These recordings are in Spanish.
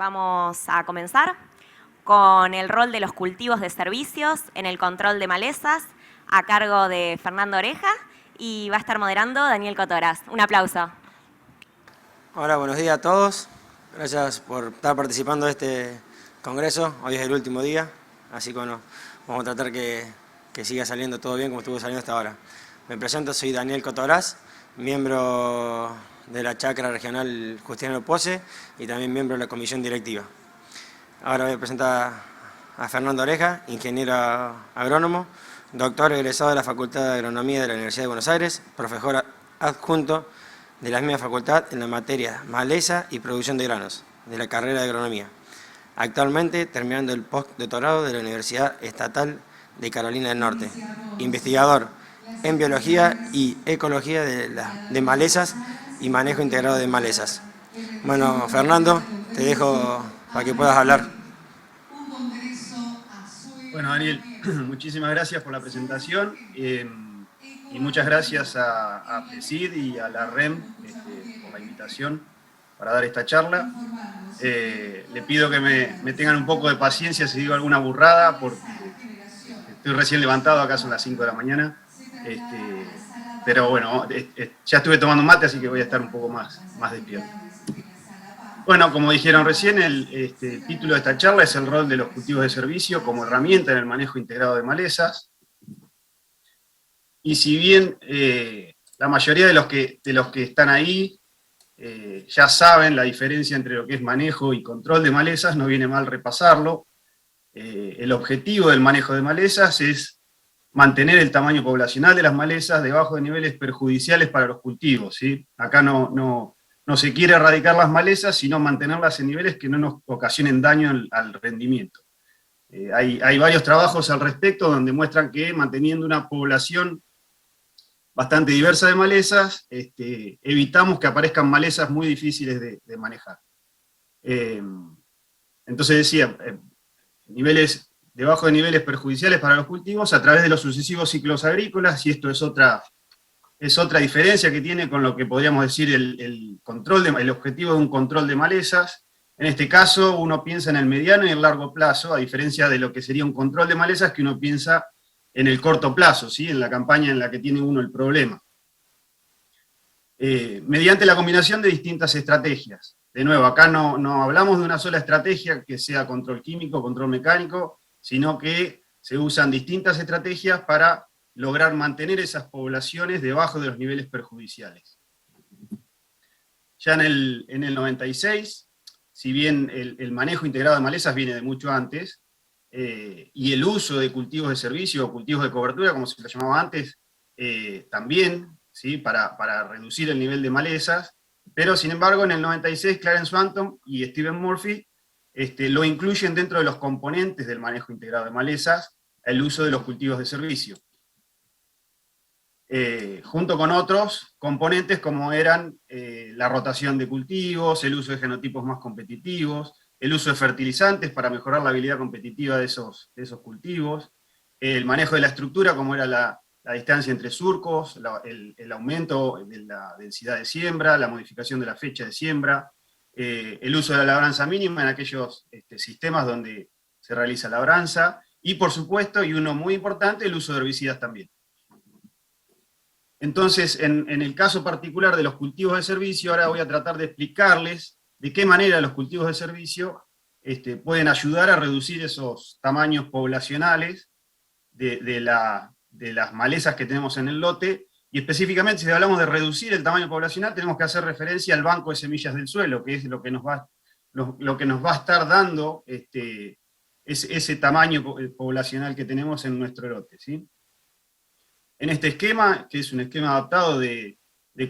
Vamos a comenzar con el rol de los cultivos de servicios en el control de malezas a cargo de Fernando Oreja y va a estar moderando Daniel Cotoras. Un aplauso. Hola, buenos días a todos. Gracias por estar participando de este congreso. Hoy es el último día, así que bueno, vamos a tratar que siga saliendo todo bien como estuvo saliendo hasta ahora. Me presento, soy Daniel Cotoras, miembro de la Chacra Regional Justiniano Pose y también miembro de la comisión directiva. Ahora voy a presentar a Fernando Oreja, ingeniero agrónomo, doctor egresado de la Facultad de Agronomía de la Universidad de Buenos Aires, profesor adjunto de la misma facultad en la materia maleza y producción de granos, de la carrera de agronomía. Actualmente terminando el postdoctorado de la Universidad Estatal de Carolina del Norte, investigador en biología y ecología de malezas y manejo integrado de malezas. Bueno, Fernando, te dejo para que puedas hablar. Bueno, Daniel, muchísimas gracias por la presentación y muchas gracias a PESID y a la REM por la invitación para dar esta charla. Le pido que me tengan un poco de paciencia si digo alguna burrada, porque estoy recién levantado, acá son las 5 de la mañana. Pero bueno, ya estuve tomando mate, así que voy a estar un poco más despierto. Bueno, como dijeron recién, el título de esta charla es el rol de los cultivos de servicio como herramienta en el manejo integrado de malezas. Y si bien la mayoría de los que están ahí ya saben la diferencia entre lo que es manejo y control de malezas, no viene mal repasarlo. El objetivo del manejo de malezas es mantener el tamaño poblacional de las malezas debajo de niveles perjudiciales para los cultivos, ¿sí? Acá no se quiere erradicar las malezas, sino mantenerlas en niveles que no nos ocasionen daño al rendimiento. Hay varios trabajos al respecto donde muestran que manteniendo una población bastante diversa de malezas, evitamos que aparezcan malezas muy difíciles de manejar. Entonces decía, debajo de niveles perjudiciales para los cultivos a través de los sucesivos ciclos agrícolas, y esto es otra diferencia que tiene con lo que podríamos decir el objetivo de un control de malezas. En este caso uno piensa en el mediano y el largo plazo, a diferencia de lo que sería un control de malezas que uno piensa en el corto plazo, ¿sí? En la campaña en la que tiene uno el problema. Mediante la combinación de distintas estrategias. De nuevo, acá no hablamos de una sola estrategia que sea control químico, control mecánico, sino que se usan distintas estrategias para lograr mantener esas poblaciones debajo de los niveles perjudiciales. Ya en el 96, si bien el manejo integrado de malezas viene de mucho antes, y el uso de cultivos de servicio o cultivos de cobertura, como se lo llamaba antes, también, ¿sí? para reducir el nivel de malezas, pero sin embargo en el 96 Clarence Swanton y Stephen Murphy lo incluyen dentro de los componentes del manejo integrado de malezas, el uso de los cultivos de servicio. Junto con otros componentes como eran la rotación de cultivos, el uso de genotipos más competitivos, el uso de fertilizantes para mejorar la habilidad competitiva de esos cultivos, el manejo de la estructura como era la distancia entre surcos, el aumento de la densidad de siembra, la modificación de la fecha de siembra, el uso de la labranza mínima en aquellos sistemas donde se realiza labranza, y por supuesto, y uno muy importante, el uso de herbicidas también. Entonces, en el caso particular de los cultivos de servicio, ahora voy a tratar de explicarles de qué manera los cultivos de servicio pueden ayudar a reducir esos tamaños poblacionales de las malezas que tenemos en el lote, y específicamente si hablamos de reducir el tamaño poblacional, tenemos que hacer referencia al banco de semillas del suelo, que es lo que nos va a estar dando ese tamaño poblacional que tenemos en nuestro lote, ¿sí? En este esquema, que es un esquema adaptado de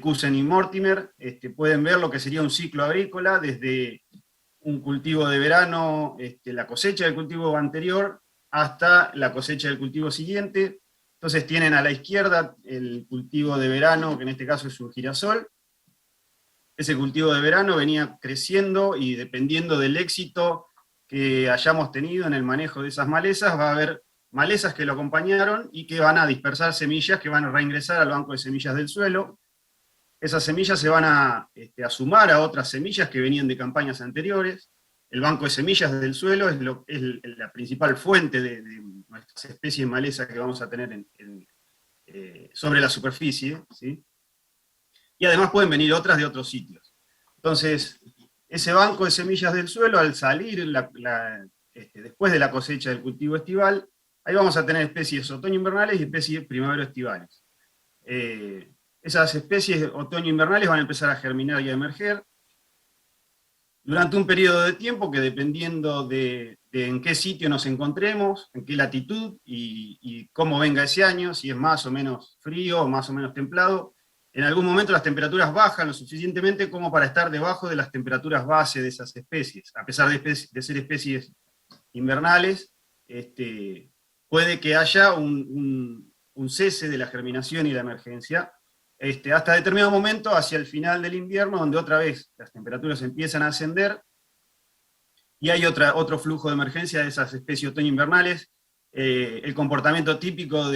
Cousin y Mortimer, pueden ver lo que sería un ciclo agrícola, desde un cultivo de verano, la cosecha del cultivo anterior, hasta la cosecha del cultivo siguiente. Entonces tienen a la izquierda el cultivo de verano, que en este caso es un girasol. Ese cultivo de verano venía creciendo y dependiendo del éxito que hayamos tenido en el manejo de esas malezas, va a haber malezas que lo acompañaron y que van a dispersar semillas que van a reingresar al banco de semillas del suelo. Esas semillas se van a sumar a otras semillas que venían de campañas anteriores. el banco de semillas del suelo es la principal fuente de nuestras especies de maleza que vamos a tener sobre la superficie, ¿sí? Y además pueden venir otras de otros sitios. Entonces, ese banco de semillas del suelo, al salir después de la cosecha del cultivo estival, ahí vamos a tener especies otoño-invernales y especies primavero-estivales. Esas especies otoño-invernales van a empezar a germinar y a emerger durante un periodo de tiempo que, dependiendo de en qué sitio nos encontremos, en qué latitud y cómo venga ese año, si es más o menos frío o más o menos templado, en algún momento las temperaturas bajan lo suficientemente como para estar debajo de las temperaturas base de esas especies. A pesar de ser especies invernales, puede que haya un cese de la germinación y la emergencia, hasta determinado momento, hacia el final del invierno, donde otra vez las temperaturas empiezan a ascender, y hay otro flujo de emergencia de esas especies otoño-invernales. El comportamiento típico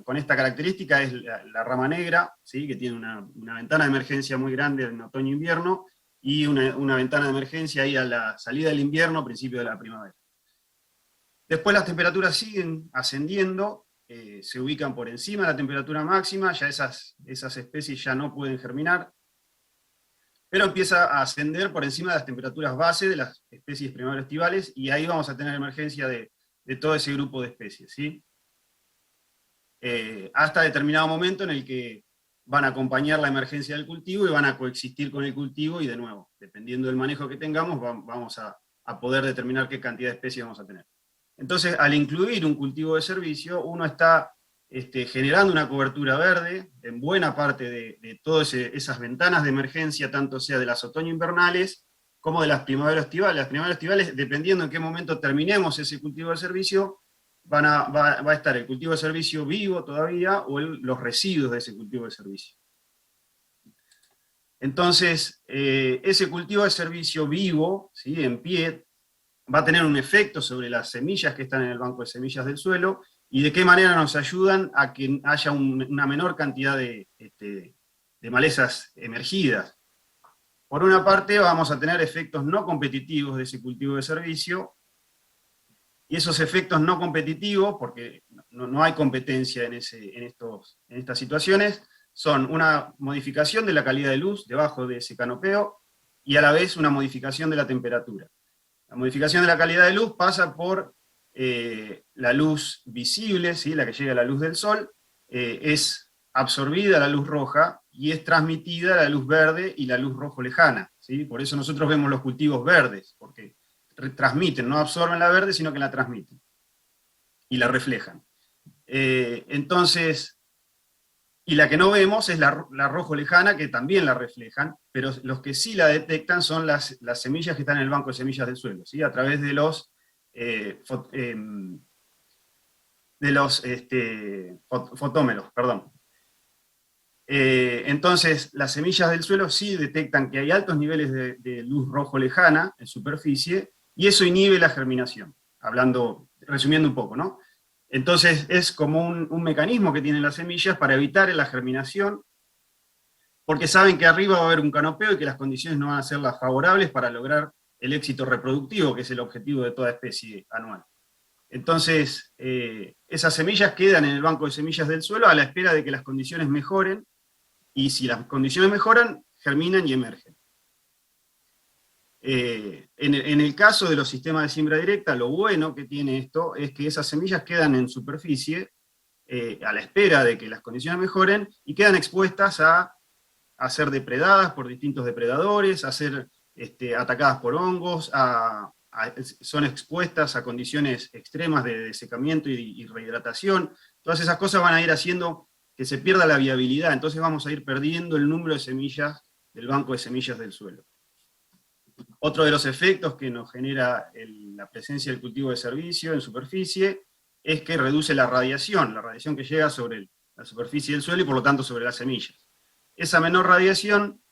con esta característica es la rama negra, ¿sí? Que tiene una ventana de emergencia muy grande en otoño-invierno, y una ventana de emergencia ahí a la salida del invierno, principio de la primavera. Después las temperaturas siguen ascendiendo, se ubican por encima de la temperatura máxima, ya esas especies ya no pueden germinar, pero empieza a ascender por encima de las temperaturas base de las especies primavero-estivales, y ahí vamos a tener emergencia de todo ese grupo de especies, ¿sí? Hasta determinado momento en el que van a acompañar la emergencia del cultivo y van a coexistir con el cultivo, y de nuevo, dependiendo del manejo que tengamos, vamos a poder determinar qué cantidad de especies vamos a tener. Entonces, al incluir un cultivo de servicio, uno está generando una cobertura verde en buena parte de todas esas ventanas de emergencia, tanto sea de las otoño-invernales como de las primavero-estivales. Las primavero-estivales, dependiendo en qué momento terminemos ese cultivo de servicio, va a estar el cultivo de servicio vivo todavía, o los residuos de ese cultivo de servicio. Entonces, ese cultivo de servicio vivo, ¿sí?, en pie, va a tener un efecto sobre las semillas que están en el banco de semillas del suelo, y de qué manera nos ayudan a que haya una menor cantidad de malezas emergidas. Por una parte, vamos a tener efectos no competitivos de ese cultivo de servicio, y esos efectos no competitivos, porque no hay competencia en estas situaciones, son una modificación de la calidad de luz debajo de ese canopeo, y a la vez una modificación de la temperatura. La modificación de la calidad de luz pasa por la luz visible, ¿sí?, la que llega a la luz del sol, es absorbida la luz roja y es transmitida la luz verde y la luz rojo lejana, ¿sí? Por eso nosotros vemos los cultivos verdes, porque transmiten, no absorben la verde, sino que la transmiten y la reflejan. Entonces, y la que no vemos es la rojo lejana, que también la reflejan, pero los que sí la detectan son las semillas que están en el banco de semillas del suelo, ¿sí?, a través de los fotómeros, perdón. Entonces, las semillas del suelo sí detectan que hay altos niveles de luz rojo lejana en superficie, y eso inhibe la germinación, resumiendo un poco, ¿no? Entonces, es como un mecanismo que tienen las semillas para evitar la germinación, porque saben que arriba va a haber un canopeo y que las condiciones no van a ser las favorables para lograr el éxito reproductivo, que es el objetivo de toda especie anual. Entonces, esas semillas quedan en el banco de semillas del suelo a la espera de que las condiciones mejoren, y si las condiciones mejoran, germinan y emergen. En el caso de los sistemas de siembra directa, lo bueno que tiene esto es que esas semillas quedan en superficie a la espera de que las condiciones mejoren, y quedan expuestas a ser depredadas por distintos depredadores, a ser atacadas por hongos, son expuestas a condiciones extremas de desecamiento y rehidratación. Todas esas cosas van a ir haciendo que se pierda la viabilidad, entonces vamos a ir perdiendo el número de semillas del banco de semillas del suelo. Otro de los efectos que nos genera la presencia del cultivo de servicio en superficie es que reduce la radiación que llega sobre la superficie del suelo y por lo tanto sobre las semillas. Esa menor radiación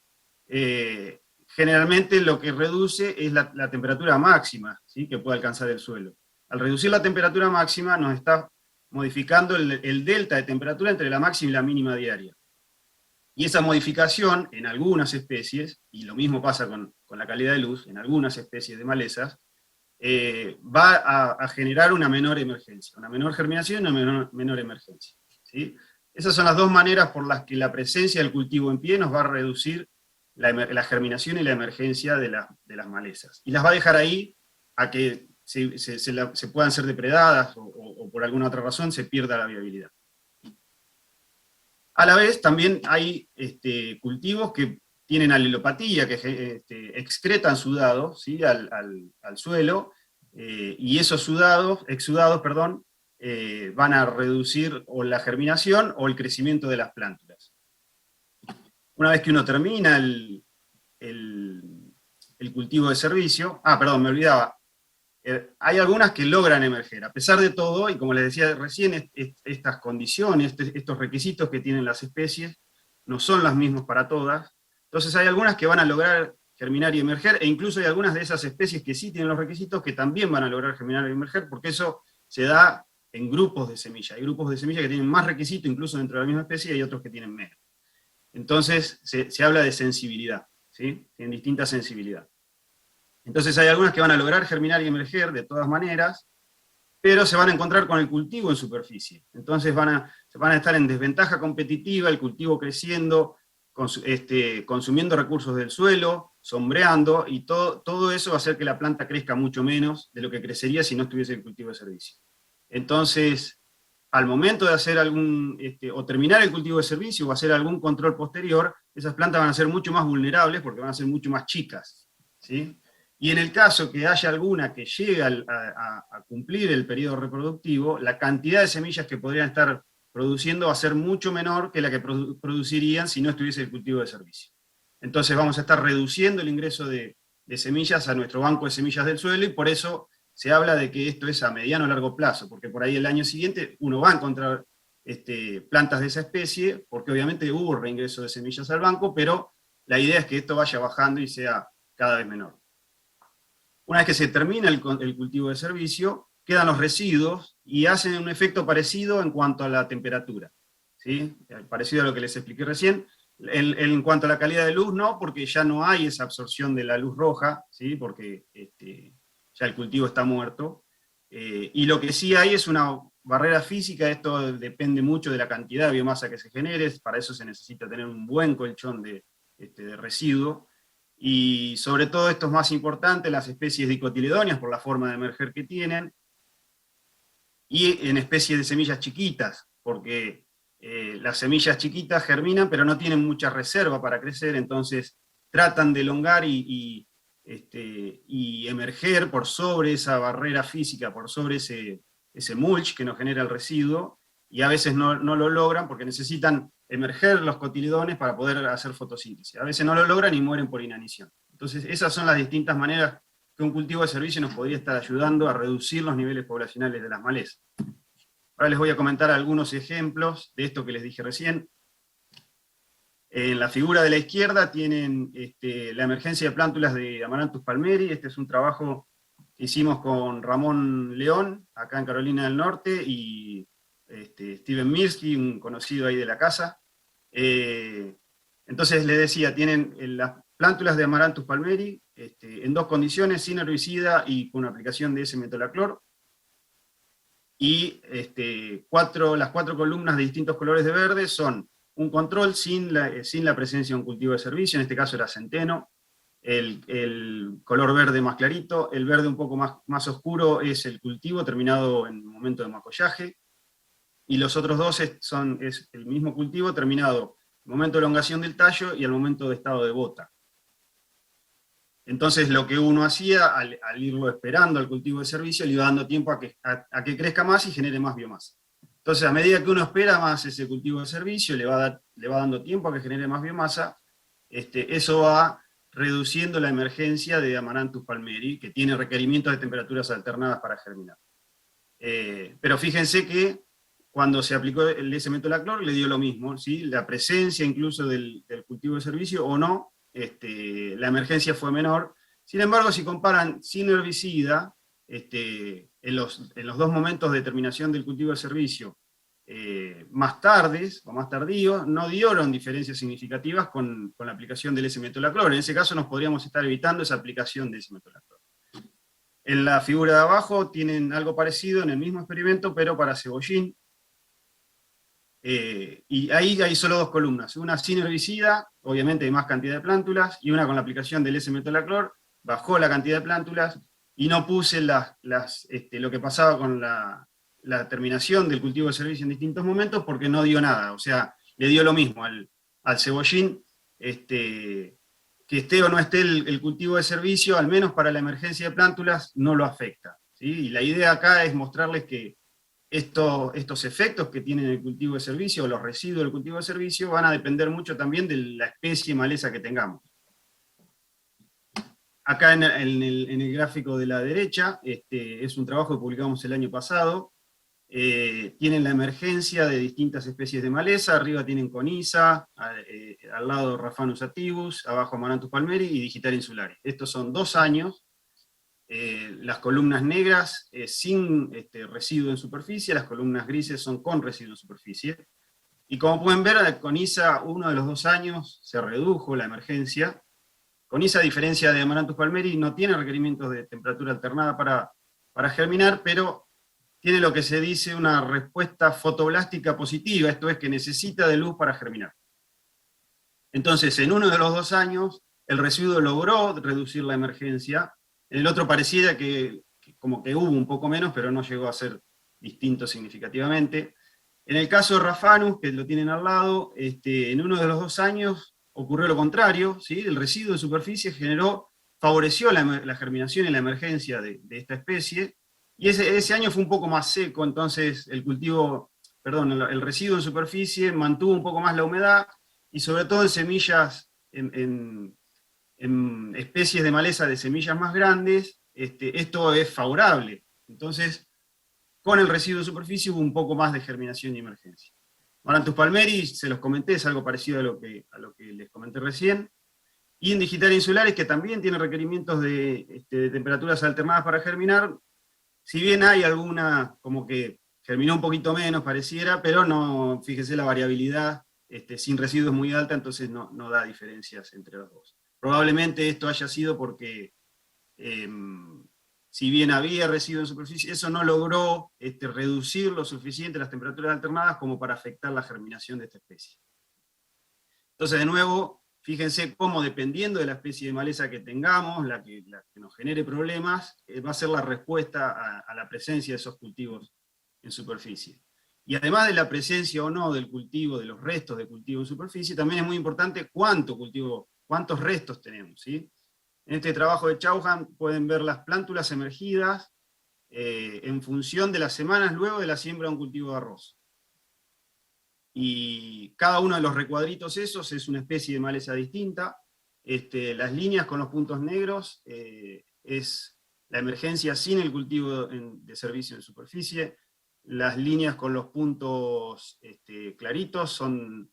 generalmente lo que reduce es la temperatura máxima, ¿sí?, que puede alcanzar el suelo. Al reducir la temperatura máxima nos está modificando el delta de temperatura entre la máxima y la mínima diaria. Y esa modificación en algunas especies, y lo mismo pasa con la calidad de luz, en algunas especies de malezas, va a generar una menor emergencia, una menor germinación y una menor emergencia, ¿sí? Esas son las dos maneras por las que la presencia del cultivo en pie nos va a reducir la germinación y la emergencia de las malezas. Y las va a dejar ahí a que se puedan ser depredadas o por alguna otra razón se pierda la viabilidad. A la vez también hay cultivos que tienen alelopatía, que excretan sudados, ¿sí?, al suelo, y esos exudados, van a reducir o la germinación o el crecimiento de las plántulas. Una vez que uno termina el cultivo de servicio, me olvidaba, hay algunas que logran emerger, a pesar de todo, y como les decía recién, estas condiciones, estos requisitos que tienen las especies, no son los mismos para todas. Entonces hay algunas que van a lograr germinar y emerger, e incluso hay algunas de esas especies que sí tienen los requisitos que también van a lograr germinar y emerger, porque eso se da en grupos de semillas. Hay grupos de semillas que tienen más requisitos, incluso dentro de la misma especie, y hay otros que tienen menos. Entonces se habla de sensibilidad, ¿sí? Tienen distinta sensibilidad. Entonces hay algunas que van a lograr germinar y emerger de todas maneras, pero se van a encontrar con el cultivo en superficie. Entonces van a estar en desventaja competitiva, el cultivo creciendo, consumiendo recursos del suelo, sombreando, y todo eso va a hacer que la planta crezca mucho menos de lo que crecería si no estuviese el cultivo de servicio. Entonces, al momento de hacer o terminar el cultivo de servicio o hacer algún control posterior, esas plantas van a ser mucho más vulnerables porque van a ser mucho más chicas, ¿sí? Y en el caso que haya alguna que llegue a cumplir el periodo reproductivo, la cantidad de semillas que podrían estar produciendo va a ser mucho menor que la que producirían si no estuviese el cultivo de servicio. Entonces vamos a estar reduciendo el ingreso de semillas a nuestro banco de semillas del suelo, y por eso se habla de que esto es a mediano o largo plazo, porque por ahí el año siguiente uno va a encontrar plantas de esa especie, porque obviamente hubo reingreso de semillas al banco, pero la idea es que esto vaya bajando y sea cada vez menor. Una vez que se termina el cultivo de servicio, quedan los residuos y hacen un efecto parecido en cuanto a la temperatura, ¿sí? Parecido a lo que les expliqué recién. En cuanto a la calidad de luz, no, porque ya no hay esa absorción de la luz roja, ¿sí? Porque ya el cultivo está muerto. Y lo que sí hay es una barrera física. Esto depende mucho de la cantidad de biomasa que se genere, para eso se necesita tener un buen colchón de residuo. Y sobre todo esto es más importante, las especies dicotiledóneas por la forma de emerger que tienen, y en especies de semillas chiquitas, porque las semillas chiquitas germinan pero no tienen mucha reserva para crecer, entonces tratan de elongar y emerger por sobre esa barrera física, por sobre ese mulch que nos genera el residuo, y a veces no lo logran porque necesitan emerger los cotiledones para poder hacer fotosíntesis. A veces no lo logran y mueren por inanición. Entonces esas son las distintas maneras que un cultivo de servicio nos podría estar ayudando a reducir los niveles poblacionales de las malezas. Ahora les voy a comentar algunos ejemplos de esto que les dije recién. En la figura de la izquierda tienen la emergencia de plántulas de Amaranthus palmeri. Este es un trabajo que hicimos con Ramón León, acá en Carolina del Norte, y Steven Mirsky, un conocido ahí de la casa. Entonces les decía, tienen las plántulas de Amaranthus palmeri en dos condiciones, sin herbicida y con aplicación de S-metolaclor. Y las cuatro columnas de distintos colores de verde son un control sin la presencia de un cultivo de servicio, en este caso era centeno. El color verde más clarito, el verde un poco más oscuro es el cultivo terminado en el momento de macollaje, y los otros dos es el mismo cultivo terminado el momento de elongación del tallo y el momento de estado de bota. Entonces lo que uno hacía al irlo esperando al cultivo de servicio, le iba dando tiempo a que crezca más y genere más biomasa. Entonces a medida que uno espera más ese cultivo de servicio, le va dando tiempo a que genere más biomasa, eso va reduciendo la emergencia de Amaranthus palmeri, que tiene requerimientos de temperaturas alternadas para germinar. Pero fíjense que cuando se aplicó el S-metolaclor le dio lo mismo, ¿sí? La presencia incluso del cultivo de servicio o no, la emergencia fue menor. Sin embargo, si comparan sin herbicida, en los dos momentos de terminación del cultivo de servicio, más tardes o más tardíos, no dieron diferencias significativas con la aplicación del S-metolaclor. En ese caso nos podríamos estar evitando esa aplicación de S-metolaclor. En la figura de abajo tienen algo parecido en el mismo experimento, pero para cebollín. Y ahí hay solo 2 columnas, una sin herbicida, obviamente hay más cantidad de plántulas, y una con la aplicación del S-metolaclor, bajó la cantidad de plántulas, y no puse lo que pasaba con la terminación del cultivo de servicio en distintos momentos, porque no dio nada, o sea, le dio lo mismo al cebollín, que esté o no esté el cultivo de servicio, al menos para la emergencia de plántulas, no lo afecta, ¿sí? Y la idea acá es mostrarles que estos efectos que tienen el cultivo de servicio, o los residuos del cultivo de servicio, van a depender mucho también de la especie maleza que tengamos. Acá en el gráfico de la derecha, es un trabajo que publicamos el año pasado. Tienen la emergencia de distintas especies de maleza, arriba tienen Coniza, al lado Raphanus sativus, abajo Amaranthus palmeri y Digitaria insularis. Estos son 2 años. Las columnas negras sin residuo en superficie, las columnas grises son con residuo en superficie. Y como pueden ver, con ISA, uno de los 2 años se redujo la emergencia. Con ISA, a diferencia de Amaranthus palmeri, no tiene requerimientos de temperatura alternada para germinar, pero tiene lo que se dice una respuesta fotoblástica positiva, esto es que necesita de luz para germinar. Entonces, en uno de los 2 años, el residuo logró reducir la emergencia. En el otro pareciera que como que hubo un poco menos, pero no llegó a ser distinto significativamente. En el caso de Raphanus, que lo tienen al lado, en uno de los 2 años ocurrió lo contrario, ¿sí? El residuo de superficie favoreció la germinación y la emergencia de esta especie, y ese año fue un poco más seco, entonces el residuo en superficie mantuvo un poco más la humedad, y sobre todo en semillas, en especies de maleza de semillas más grandes, esto es favorable. Entonces, con el residuo de superficie hubo un poco más de germinación y emergencia. Amaranthus palmeri, se los comenté, es algo parecido a lo que les comenté recién. Y en Digitaria insularis, que también tiene requerimientos de temperaturas alternadas para germinar, si bien hay alguna como que germinó un poquito menos, pareciera, pero no, fíjense la variabilidad, sin residuos muy alta, entonces no da diferencias entre los dos. Probablemente esto haya sido porque, si bien había residuos en superficie, eso no logró reducir lo suficiente las temperaturas alternadas como para afectar la germinación de esta especie. Entonces, de nuevo, fíjense cómo dependiendo de la especie de maleza que tengamos, la que nos genere problemas, va a ser la respuesta a la presencia de esos cultivos en superficie. Y además de la presencia o no del cultivo, de los restos de cultivo en superficie, también es muy importante cuántos restos tenemos, ¿sí? En este trabajo de Chauhan pueden ver las plántulas emergidas en función de las semanas luego de la siembra de un cultivo de arroz. Y cada uno de los recuadritos esos es una especie de maleza distinta. Las líneas con los puntos negros es la emergencia sin el cultivo de servicio en superficie. Las líneas con los puntos claritos son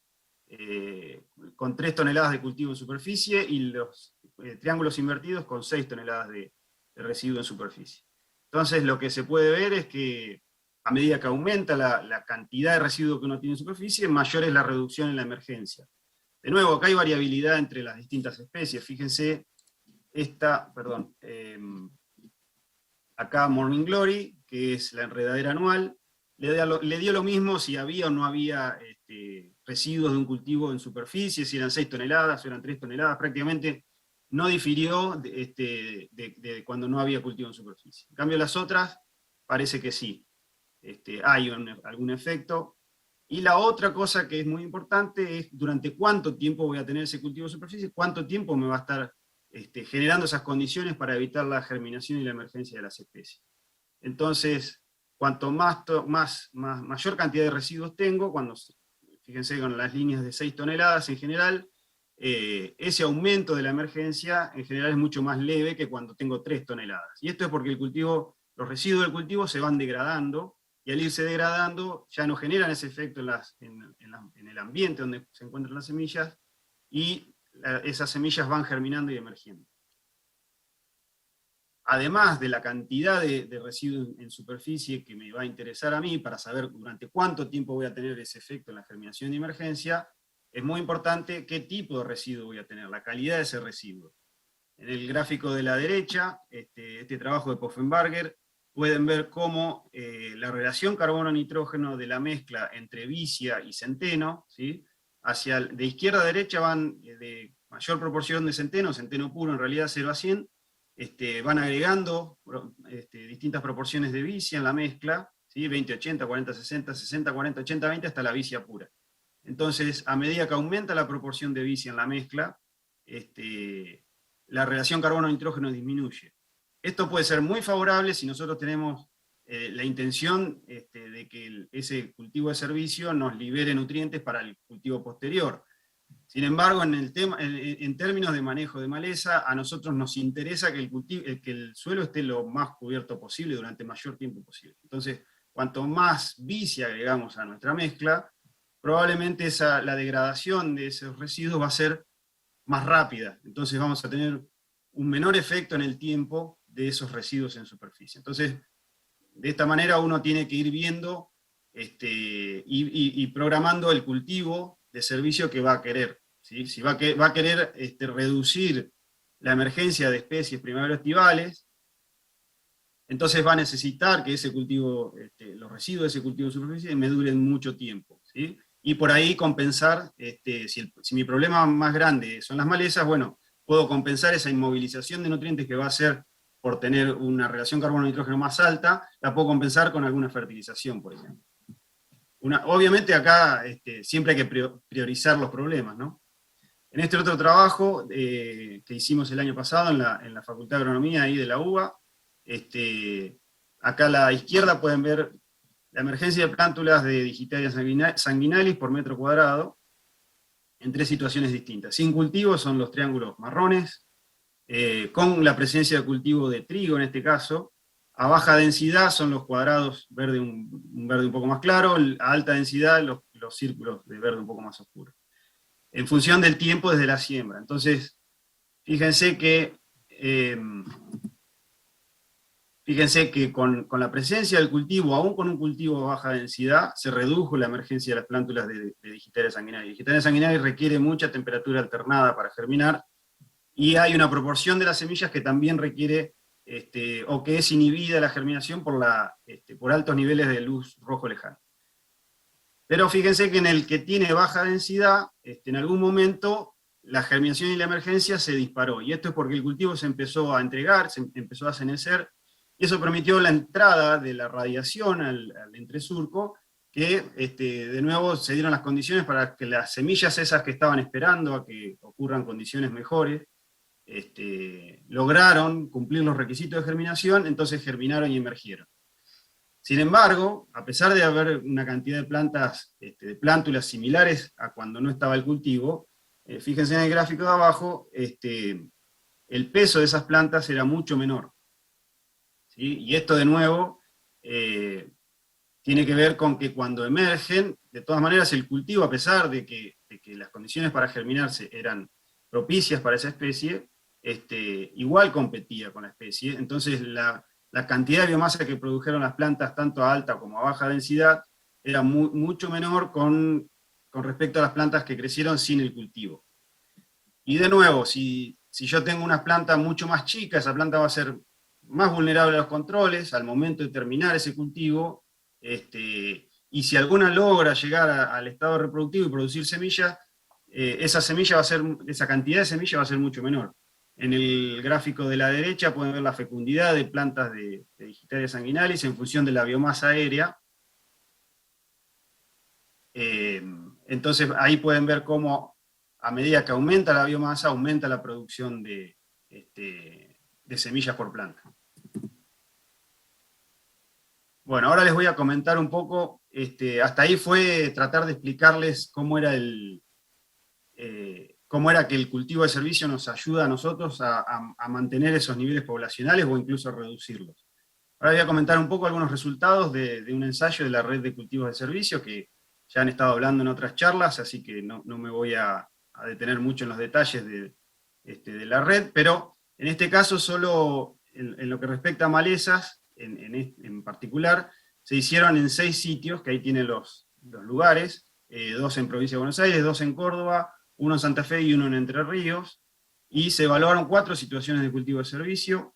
con 3 toneladas de cultivo en superficie, y los triángulos invertidos con 6 toneladas de residuo en superficie. Entonces lo que se puede ver es que a medida que aumenta la cantidad de residuo que uno tiene en superficie, mayor es la reducción en la emergencia. De nuevo, acá hay variabilidad entre las distintas especies. Fíjense, acá Morning Glory, que es la enredadera anual, le dio lo mismo si había o no había residuos de un cultivo en superficie, si eran 6 toneladas o eran 3 toneladas, prácticamente no difirió de cuando no había cultivo en superficie. En cambio las otras, parece que sí. Hay algún efecto. Y la otra cosa que es muy importante es durante cuánto tiempo voy a tener ese cultivo de superficie, cuánto tiempo me va a estar generando esas condiciones para evitar la germinación y la emergencia de las especies. Entonces, cuanto mayor cantidad de residuos tengo, fíjense con las líneas de 6 toneladas en general, ese aumento de la emergencia en general es mucho más leve que cuando tengo 3 toneladas. Y esto es porque los residuos del cultivo se van degradando, y al irse degradando ya no generan ese efecto en el ambiente donde se encuentran las semillas, y esas semillas van germinando y emergiendo. además de la cantidad de residuos en superficie que me va a interesar a mí para saber durante cuánto tiempo voy a tener ese efecto en la germinación de emergencia, es muy importante qué tipo de residuo voy a tener, la calidad de ese residuo. En el gráfico de la derecha, este trabajo de Poffenbarger, pueden ver cómo la relación carbono-nitrógeno de la mezcla entre vicia y centeno, ¿sí? De izquierda a derecha van de mayor proporción de centeno puro en realidad 0 a 100, van agregando distintas proporciones de vicia en la mezcla, ¿sí? 20-80, 40-60, 60-40, 80-20 hasta la vicia pura. Entonces, a medida que aumenta la proporción de vicia en la mezcla, la relación carbono-nitrógeno disminuye. Esto puede ser muy favorable si nosotros tenemos la intención de que ese cultivo de servicio nos libere nutrientes para el cultivo posterior. Sin embargo, en términos de manejo de maleza, a nosotros nos interesa que el suelo esté lo más cubierto posible durante el mayor tiempo posible. Entonces, cuanto más vicia agregamos a nuestra mezcla, probablemente la degradación de esos residuos va a ser más rápida. Entonces vamos a tener un menor efecto en el tiempo de esos residuos en superficie. Entonces, de esta manera uno tiene que ir viendo y programando el cultivo de servicio que va a querer. ¿Sí? Si va a querer reducir la emergencia de especies primavero-estivales, entonces va a necesitar que ese cultivo, los residuos de ese cultivo de superficie me duren mucho tiempo. ¿Sí? Y por ahí compensar, si mi problema más grande son las malezas, bueno, puedo compensar esa inmovilización de nutrientes que va a hacer por tener una relación carbono-nitrógeno más alta, la puedo compensar con alguna fertilización, por ejemplo. Obviamente acá siempre hay que priorizar los problemas, ¿no? En este otro trabajo que hicimos el año pasado en la Facultad de Agronomía ahí de la UBA, acá a la izquierda pueden ver la emergencia de plántulas de Digitaria sanguinalis por metro cuadrado, en 3 situaciones distintas. Sin cultivo son los triángulos marrones, con la presencia de cultivo de trigo en este caso. A baja densidad son los cuadrados verde, un verde un poco más claro, a alta densidad los círculos de verde un poco más oscuro. En función del tiempo desde la siembra. Entonces, fíjense que con la presencia del cultivo, aún con un cultivo a baja densidad, se redujo la emergencia de las plántulas de Digitaria sanguinalis. Digitaria sanguinalis requiere mucha temperatura alternada para germinar, y hay una proporción de las semillas que también requiere, o que es inhibida la germinación por altos niveles de luz rojo lejano. Pero fíjense que en el que tiene baja densidad, en algún momento la germinación y la emergencia se disparó, y esto es porque el cultivo se empezó a entregar, se empezó a senecer, y eso permitió la entrada de la radiación al entresurco, que de nuevo se dieron las condiciones para que las semillas esas que estaban esperando a que ocurran condiciones mejores, lograron cumplir los requisitos de germinación, entonces germinaron y emergieron. Sin embargo, a pesar de haber una cantidad de plantas, de plántulas similares a cuando no estaba el cultivo, fíjense en el gráfico de abajo, el peso de esas plantas era mucho menor. ¿Sí? Y esto de nuevo tiene que ver con que cuando emergen, de todas maneras el cultivo, a pesar de que las condiciones para germinarse eran propicias para esa especie, igual competía con la especie. Entonces la cantidad de biomasa que produjeron las plantas, tanto a alta como a baja densidad, era mucho menor con respecto a las plantas que crecieron sin el cultivo. Y de nuevo, si yo tengo una planta mucho más chica, esa planta va a ser más vulnerable a los controles al momento de terminar ese cultivo, y si alguna logra llegar al estado reproductivo y producir semillas, esa cantidad de semilla va a ser mucho menor. En el gráfico de la derecha pueden ver la fecundidad de plantas de Digitaria sanguinalis en función de la biomasa aérea. Entonces ahí pueden ver cómo a medida que aumenta la biomasa, aumenta la producción de semillas por planta. Bueno, ahora les voy a comentar un poco, hasta ahí fue tratar de explicarles cómo era que el cultivo de servicio nos ayuda a nosotros a mantener esos niveles poblacionales o incluso a reducirlos. Ahora voy a comentar un poco algunos resultados de un ensayo de la red de cultivos de servicio que ya han estado hablando en otras charlas, así que no me voy a detener mucho en los detalles de la red, pero en este caso solo en lo que respecta a malezas, en particular, se hicieron en 6 sitios, que ahí tienen los lugares, 2 en Provincia de Buenos Aires, 2 en Córdoba, 1 en Santa Fe y 1 en Entre Ríos, y se evaluaron 4 situaciones de cultivo de servicio: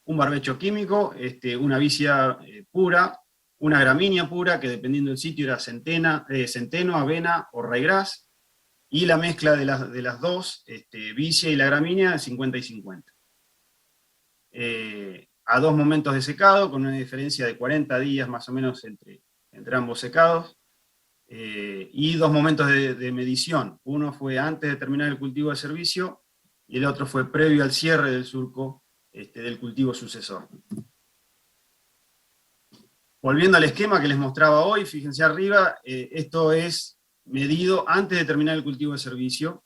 un barbecho químico, una vicia pura, una gramínea pura, que dependiendo del sitio era centeno, avena o raigrás, y la mezcla de las dos, vicia y la gramínea, 50 y 50. A 2 momentos de secado, con una diferencia de 40 días más o menos entre ambos secados, y 2 momentos de medición. Uno fue antes de terminar el cultivo de servicio, y el otro fue previo al cierre del surco del cultivo sucesor. Volviendo al esquema que les mostraba hoy, fíjense arriba, esto es medido antes de terminar el cultivo de servicio.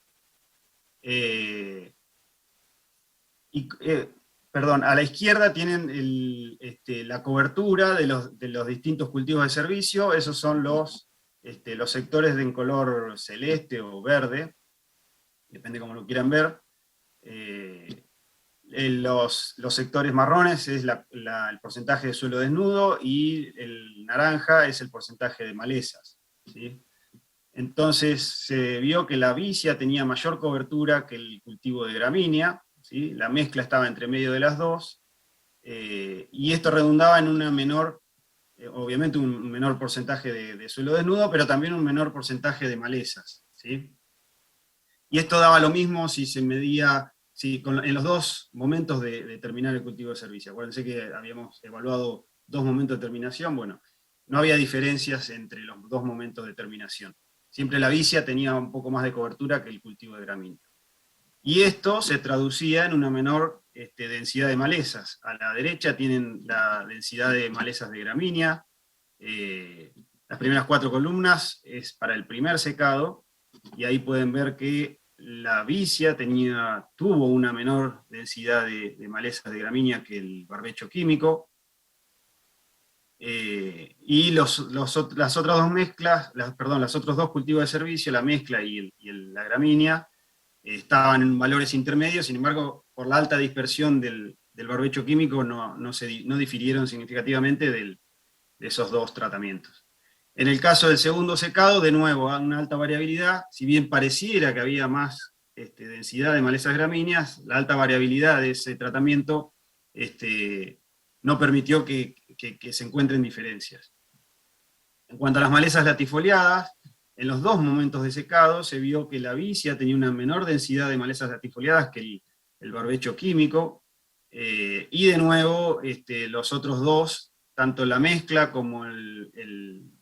Perdón, a la izquierda tienen la cobertura de los distintos cultivos de servicio. Esos son los sectores en color celeste o verde, depende cómo lo quieran ver. Los sectores marrones es el porcentaje de suelo desnudo, y el naranja es el porcentaje de malezas, ¿sí? Entonces se vio que la vicia tenía mayor cobertura que el cultivo de gramínea, ¿sí? La mezcla estaba entre medio de las dos, y esto redundaba en una menor, obviamente un menor porcentaje de suelo desnudo, pero también un menor porcentaje de malezas, ¿sí? Y esto daba lo mismo si se medía, en los 2 momentos de terminar el cultivo de servicio. Acuérdense que habíamos evaluado 2 momentos de terminación. Bueno, no había diferencias entre los 2 momentos de terminación. Siempre la vicia tenía un poco más de cobertura que el cultivo de gramínea. Y esto se traducía en una menor densidad de malezas. A la derecha tienen la densidad de malezas de gramínea. Las primeras 4 columnas es para el primer secado, y ahí pueden ver que la vicia tuvo una menor densidad de malezas de gramínea que el barbecho químico, y las otras 2 mezclas, los otros 2 cultivos de servicio, la mezcla y la gramínea, estaban en valores intermedios. Sin embargo, por la alta dispersión del barbecho químico no difirieron significativamente de esos 2 tratamientos. En el caso del segundo secado, de nuevo, una alta variabilidad. Si bien pareciera que había más densidad de malezas gramíneas, la alta variabilidad de ese tratamiento no permitió que se encuentren diferencias. En cuanto a las malezas latifoliadas, en los 2 momentos de secado se vio que la vicia tenía una menor densidad de malezas latifoliadas que el barbecho químico, y de nuevo los otros 2, tanto la mezcla como el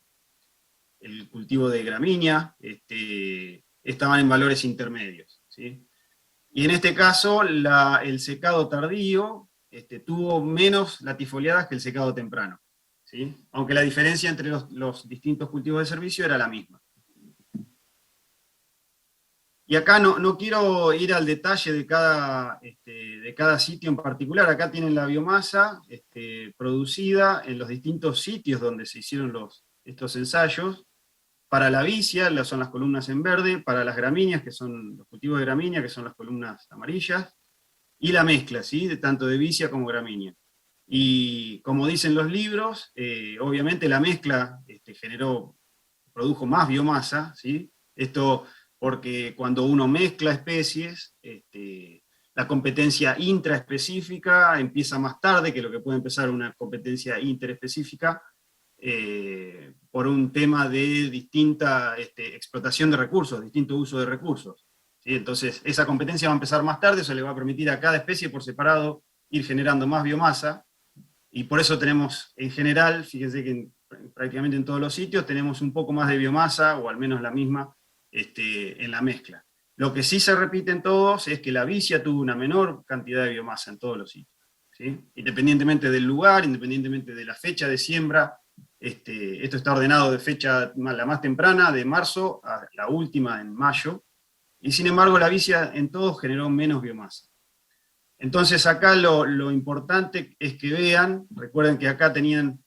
cultivo de gramínea, estaban en valores intermedios, ¿sí? Y en este caso, el secado tardío tuvo menos latifoliadas que el secado temprano, ¿sí? Aunque la diferencia entre los distintos cultivos de servicio era la misma. Y acá no quiero ir al detalle de cada sitio en particular. Acá tienen la biomasa producida en los distintos sitios donde se hicieron estos ensayos. Para la vicia son las columnas en verde, para las gramíneas, que son los cultivos de gramínea, que son las columnas amarillas, y la mezcla, ¿sí? Tanto de vicia como gramínea. Y como dicen los libros, obviamente la mezcla produjo más biomasa, ¿sí? Esto porque cuando uno mezcla especies, la competencia intraespecífica empieza más tarde que lo que puede empezar una competencia interespecífica, por un tema de distinta explotación de recursos, distinto uso de recursos, ¿sí? Entonces esa competencia va a empezar más tarde. Eso le va a permitir a cada especie por separado ir generando más biomasa, y por eso tenemos en general, fíjense que prácticamente en todos los sitios tenemos un poco más de biomasa, o al menos la misma, en la mezcla. Lo que sí se repite en todos es que la vicia tuvo una menor cantidad de biomasa en todos los sitios, ¿sí? Independientemente del lugar, independientemente de la fecha de siembra. Esto está ordenado de fecha la más temprana, de marzo, a la última en mayo, y sin embargo la vicia en todos generó menos biomasa. Entonces acá lo importante es que vean, recuerden que acá tenían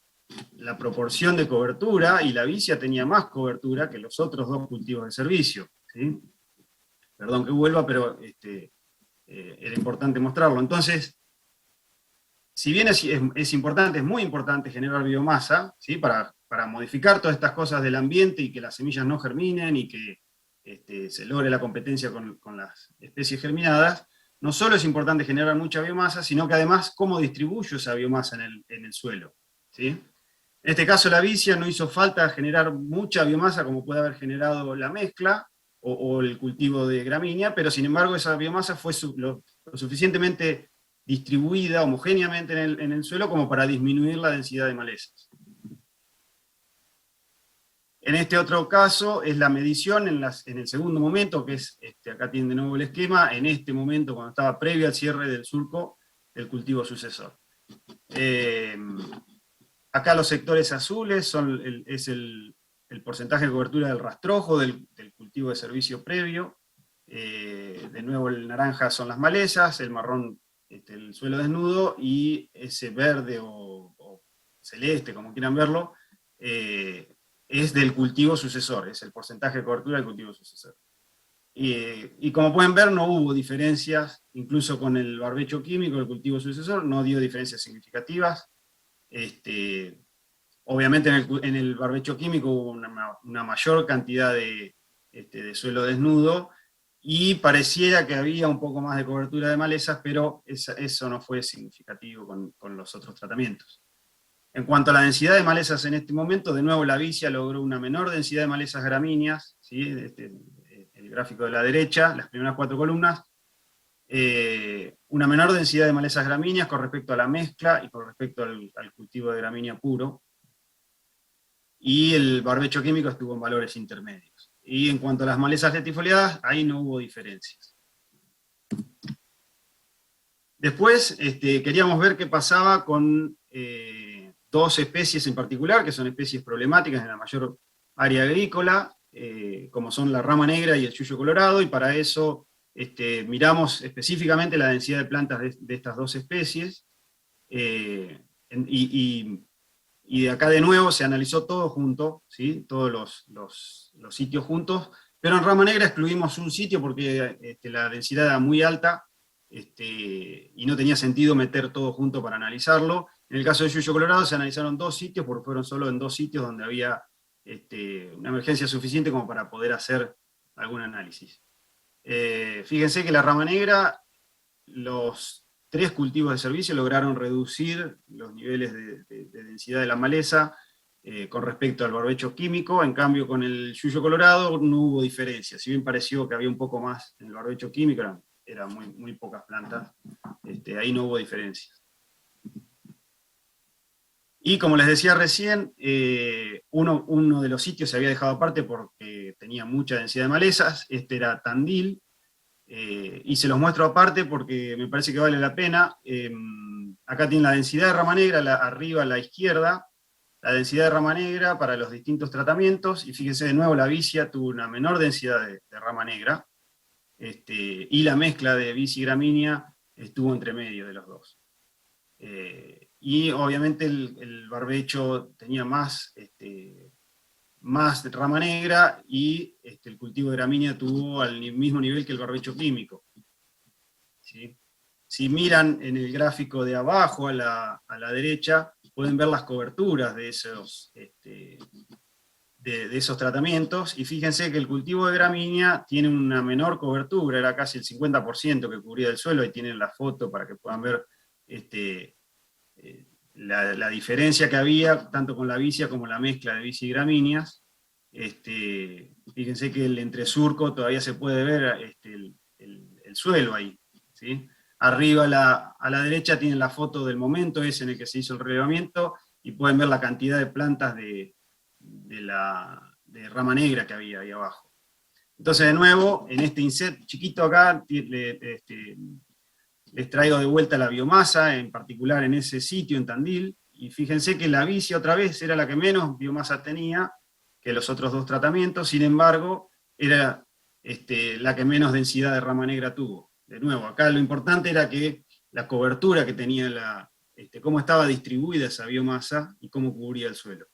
la proporción de cobertura, y la vicia tenía más cobertura que los otros 2 cultivos de servicio, ¿sí? Perdón que vuelva, pero era importante mostrarlo. Entonces, si bien es importante, es muy importante generar biomasa, ¿sí? Para modificar todas estas cosas del ambiente y que las semillas no germinen y que se logre la competencia con las especies germinadas, no solo es importante generar mucha biomasa, sino que además cómo distribuyo esa biomasa en el suelo, ¿sí? En este caso la vicia no hizo falta generar mucha biomasa como puede haber generado la mezcla o el cultivo de gramínea, pero sin embargo esa biomasa fue lo suficientemente distribuida homogéneamente en el suelo como para disminuir la densidad de malezas. En este otro caso es la medición en el segundo momento, que es, acá tienen de nuevo el esquema, en este momento cuando estaba previo al cierre del surco del cultivo sucesor. Acá los sectores azules es el porcentaje de cobertura del rastrojo del cultivo de servicio previo. De nuevo el naranja son las malezas, el marrón el suelo desnudo, y ese verde o celeste, como quieran verlo, es del cultivo sucesor, es el porcentaje de cobertura del cultivo sucesor. Y como pueden ver, no hubo diferencias, incluso con el barbecho químico del cultivo sucesor, no dio diferencias significativas. Obviamente en el barbecho químico hubo una mayor cantidad de suelo desnudo, y pareciera que había un poco más de cobertura de malezas, pero eso no fue significativo con los otros tratamientos. En cuanto a la densidad de malezas en este momento, de nuevo la vicia logró una menor densidad de malezas gramíneas, ¿sí? El gráfico de la derecha, las primeras 4 columnas, una menor densidad de malezas gramíneas con respecto a la mezcla y con respecto al cultivo de gramínea puro, y el barbecho químico estuvo en valores intermedios. Y en cuanto a las malezas letifoliadas, ahí no hubo diferencias. Después queríamos ver qué pasaba con dos especies en particular, que son especies problemáticas en la mayor área agrícola, como son la rama negra y el yuyo colorado, y para eso miramos específicamente la densidad de plantas de estas dos especies, y de acá de nuevo se analizó todo junto, ¿sí? Todos los sitios juntos, pero en rama negra excluimos un sitio porque la densidad era muy alta, y no tenía sentido meter todo junto para analizarlo. En el caso de yuyo colorado se analizaron 2 sitios, porque fueron solo en 2 sitios donde había una emergencia suficiente como para poder hacer algún análisis. Fíjense que la rama negra, los 3 cultivos de servicio lograron reducir los niveles de densidad de la maleza con respecto al barbecho químico. En cambio, con el yuyo colorado no hubo diferencia. Si bien pareció que había un poco más en el barbecho químico, eran muy pocas plantas, ahí no hubo diferencias. Y como les decía recién, uno de los sitios se había dejado aparte porque tenía mucha densidad de malezas, era Tandil, y se los muestro aparte porque me parece que vale la pena. Acá tienen la densidad de rama negra, arriba a la izquierda, la densidad de rama negra para los distintos tratamientos, y fíjense de nuevo, la vicia tuvo una menor densidad de rama negra, y la mezcla de vicia y gramínea estuvo entre medio de los dos. Y obviamente el barbecho tenía más rama negra, y el cultivo de gramínea tuvo al mismo nivel que el barbecho químico. ¿Sí? Si miran en el gráfico de abajo a la derecha, pueden ver las coberturas de esos tratamientos, y fíjense que el cultivo de gramínea tiene una menor cobertura, era casi el 50% que cubría el suelo. Ahí tienen la foto para que puedan ver la diferencia que había, tanto con la vicia como la mezcla de vicia y gramíneas. Fíjense que el entresurco todavía se puede ver el suelo ahí, ¿sí? Arriba a la derecha tienen la foto del momento ese en el que se hizo el relevamiento, y pueden ver la cantidad de plantas de rama negra que había ahí abajo. Entonces, de nuevo, en este inset chiquito acá, les traigo de vuelta la biomasa, en particular en ese sitio, en Tandil, y fíjense que la vicia otra vez era la que menos biomasa tenía que los otros 2 tratamientos, sin embargo, era la que menos densidad de rama negra tuvo. De nuevo, acá lo importante era que la cobertura que tenía, cómo estaba distribuida esa biomasa y cómo cubría el suelo.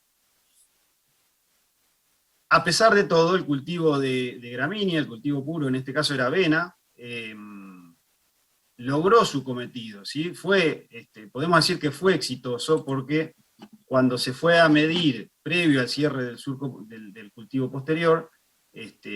A pesar de todo, el cultivo de gramínea, el cultivo puro, en este caso era avena, logró su cometido, ¿sí? Podemos decir que fue exitoso porque cuando se fue a medir previo al cierre del surco del cultivo posterior,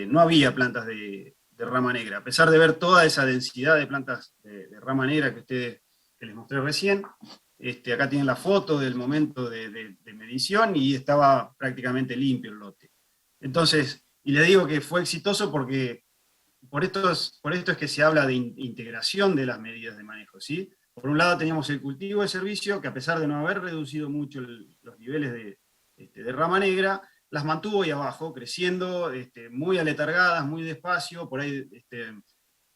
no había plantas de rama negra. A pesar de ver toda esa densidad de plantas de rama negra que les mostré recién, acá tienen la foto del momento de medición y estaba prácticamente limpio el lote. Entonces, y le digo que fue exitoso porque por esto es que se habla de integración de las medidas de manejo, ¿sí? Por un lado teníamos el cultivo de servicio, que a pesar de no haber reducido mucho los niveles de rama negra, las mantuvo ahí abajo, creciendo muy aletargadas, muy despacio, por ahí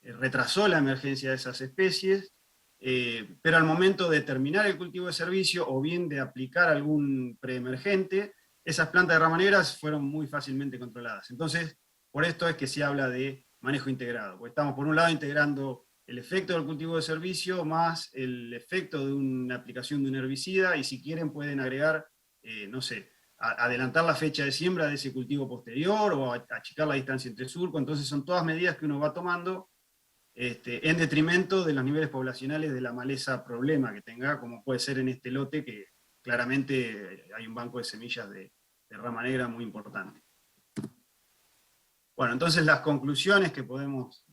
retrasó la emergencia de esas especies, pero al momento de terminar el cultivo de servicio o bien de aplicar algún preemergente, esas plantas de rama negras fueron muy fácilmente controladas. Entonces, por esto es que se habla de manejo integrado, porque estamos por un lado integrando el efecto del cultivo de servicio más el efecto de una aplicación de un herbicida, y si quieren pueden agregar, no sé, adelantar la fecha de siembra de ese cultivo posterior o achicar la distancia entre surco. Entonces son todas medidas que uno va tomando en detrimento de los niveles poblacionales de la maleza problema que tenga, como puede ser en este lote, que claramente hay un banco de semillas de rama negra muy importante. Bueno, entonces las conclusiones que podemos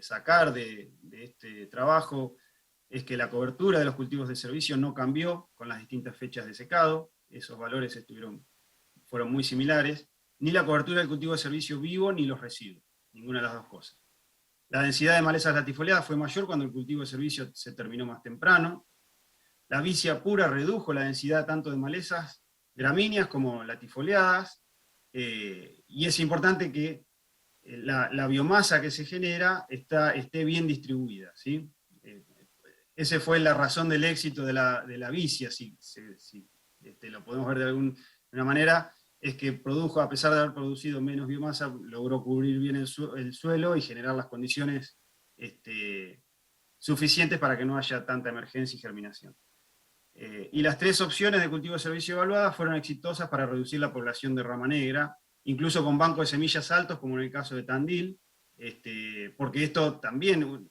sacar de este trabajo es que la cobertura de los cultivos de servicio no cambió con las distintas fechas de secado, esos valores fueron muy similares, ni la cobertura del cultivo de servicio vivo ni los residuos, ninguna de las dos cosas. La densidad de malezas latifoliadas fue mayor cuando el cultivo de servicio se terminó más temprano. La vicia pura redujo la densidad tanto de malezas gramíneas como latifoliadas, y es importante que la biomasa que se genera esté bien distribuida, ¿sí? Esa fue la razón del éxito de la vicia, si lo podemos ver de alguna manera, es que produjo, a pesar de haber producido menos biomasa, logró cubrir bien el suelo y generar las condiciones suficientes para que no haya tanta emergencia y germinación. Y las tres opciones de cultivo de servicio evaluadas fueron exitosas para reducir la población de rama negra, incluso con bancos de semillas altos, como en el caso de Tandil, porque esto también,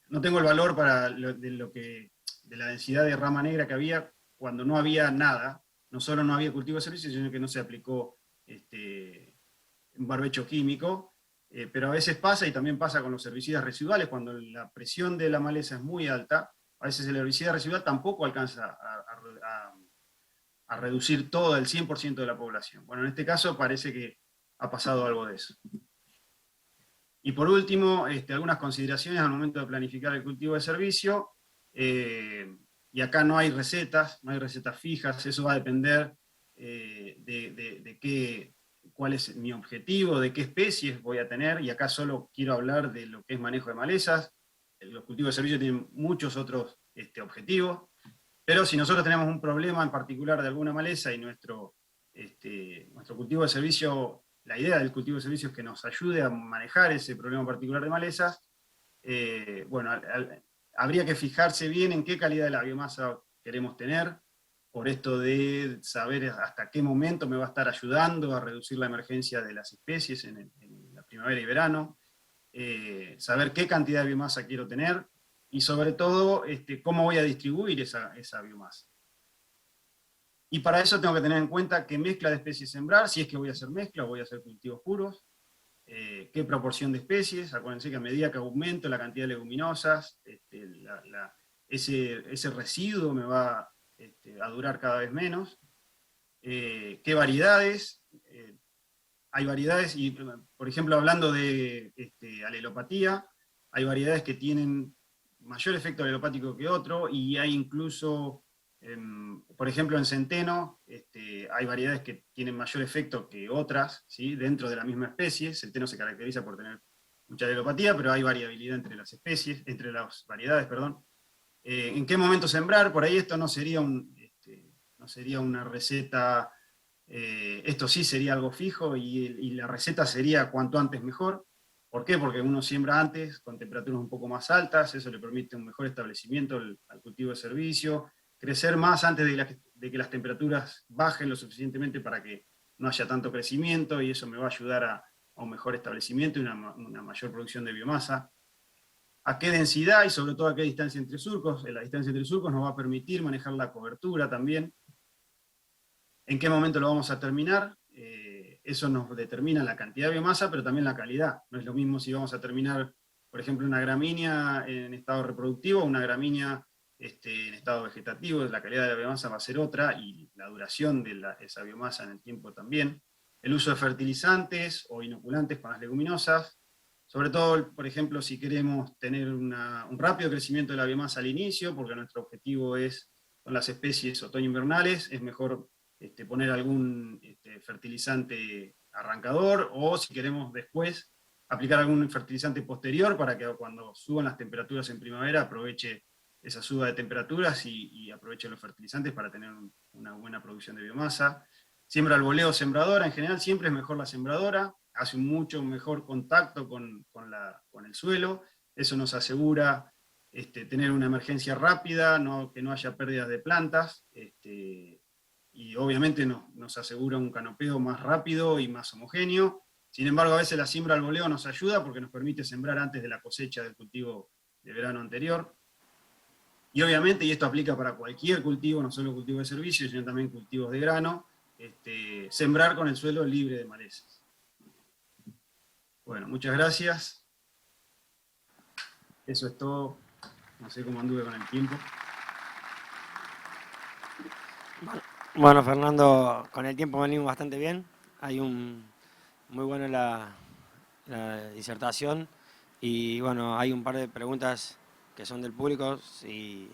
no tengo el valor de la densidad de rama negra que había cuando no había nada, no solo no había cultivo de servicio, sino que no se aplicó un barbecho químico, pero a veces pasa, y también pasa con los herbicidas residuales, cuando la presión de la maleza es muy alta, a veces el herbicida residual tampoco alcanza a reducir todo el 100% de la población. Bueno, en este caso parece que ha pasado algo de eso. Y por último, algunas consideraciones al momento de planificar el cultivo de servicio, y acá no hay recetas fijas, eso va a depender cuál es mi objetivo, de qué especies voy a tener, y acá solo quiero hablar de lo que es manejo de malezas. Los cultivos de servicio tienen muchos otros objetivos, pero si nosotros tenemos un problema en particular de alguna maleza y nuestro cultivo de servicio, la idea del cultivo de servicio es que nos ayude a manejar ese problema particular de malezas, bueno, habría que fijarse bien en qué calidad de la biomasa queremos tener, por esto de saber hasta qué momento me va a estar ayudando a reducir la emergencia de las especies en la primavera y verano, saber qué cantidad de biomasa quiero tener, y sobre todo cómo voy a distribuir esa biomasa. Y para eso tengo que tener en cuenta qué mezcla de especies sembrar, si es que voy a hacer mezcla o voy a hacer cultivos puros, qué proporción de especies. Acuérdense que a medida que aumento la cantidad de leguminosas, ese residuo me va a durar cada vez menos. ¿Qué variedades? Hay variedades, y por ejemplo, hablando de alelopatía, hay variedades que tienen mayor efecto alelopático que otro, y hay incluso, por ejemplo, en centeno, hay variedades que tienen mayor efecto que otras, ¿sí? Dentro de la misma especie. Centeno se caracteriza por tener mucha alelopatía, pero hay variabilidad entre las especies, entre las variedades, perdón. ¿En qué momento sembrar? Por ahí esto no sería una receta, esto sí sería algo fijo, y la receta sería cuanto antes mejor. ¿Por qué? Porque uno siembra antes, con temperaturas un poco más altas, eso le permite un mejor establecimiento al cultivo de servicio, crecer más antes de que las temperaturas bajen lo suficientemente para que no haya tanto crecimiento, y eso me va a ayudar a un mejor establecimiento y una mayor producción de biomasa. a qué densidad y sobre todo a qué distancia entre surcos. La distancia entre surcos nos va a permitir manejar la cobertura también. ¿En qué momento lo vamos a terminar? Eso nos determina la cantidad de biomasa, pero también la calidad. No es lo mismo si vamos a terminar, por ejemplo, una gramínea en estado reproductivo o una gramínea en estado vegetativo. La calidad de la biomasa va a ser otra y la duración de esa biomasa en el tiempo también. El uso de fertilizantes o inoculantes con las leguminosas. Sobre todo, por ejemplo, si queremos tener un rápido crecimiento de la biomasa al inicio, porque nuestro objetivo es, con las especies otoño-invernales, es mejor poner algún fertilizante arrancador, o si queremos después aplicar algún fertilizante posterior para que cuando suban las temperaturas en primavera aproveche esa suba de temperaturas y aproveche los fertilizantes para tener una buena producción de biomasa. Siembra al voleo sembradora, en general siempre es mejor la sembradora, hace un mucho mejor contacto con el suelo, eso nos asegura tener una emergencia rápida, que no haya pérdidas de plantas, y obviamente nos asegura un canopeo más rápido y más homogéneo. Sin embargo, a veces la siembra al voleo nos ayuda porque nos permite sembrar antes de la cosecha del cultivo de verano anterior. Y obviamente, y esto aplica para cualquier cultivo, no solo cultivo de servicio, sino también cultivos de grano, sembrar con el suelo libre de malezas. Bueno, muchas gracias. Eso es todo. No sé cómo anduve con el tiempo. Bueno, Fernando, con el tiempo venimos bastante bien. Hay muy buena la disertación y bueno, hay un par de preguntas que son del público. Si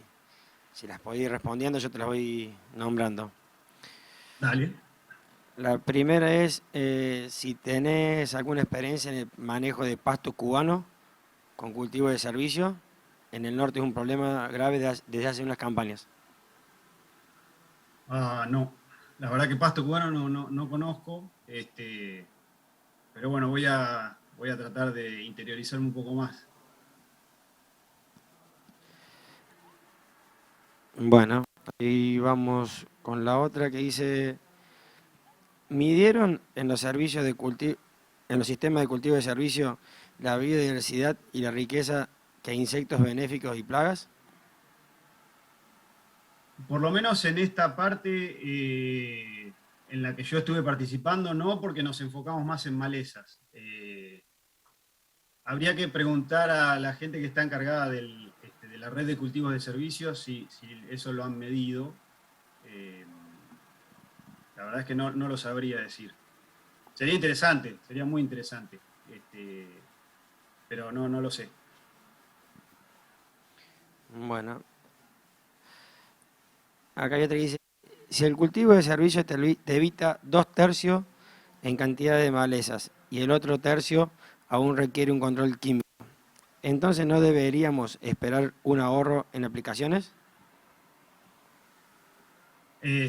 las podéis ir respondiendo, yo te las voy nombrando. Dale. La primera es si tenés alguna experiencia en el manejo de pasto cubano con cultivo de servicio. En el norte es un problema grave desde hace unas campañas. No, la verdad que pasto cubano no conozco, pero bueno, voy a tratar de interiorizarme un poco más. Bueno, ahí vamos con la otra que dice, ¿midieron en los servicios en los sistemas de cultivo de servicio la biodiversidad y la riqueza que hay insectos benéficos y plagas? Por lo menos en esta parte en la que yo estuve participando, no, porque nos enfocamos más en malezas. Habría que preguntar a la gente que está encargada de la red de cultivos de servicios si eso lo han medido. La verdad es que no lo sabría decir. Sería interesante, sería muy interesante, pero no lo sé. Bueno, acá hay otra que dice, si el cultivo de servicio te evita 2/3 en cantidad de malezas y el otro tercio aún requiere un control químico, entonces ¿no deberíamos esperar un ahorro en aplicaciones?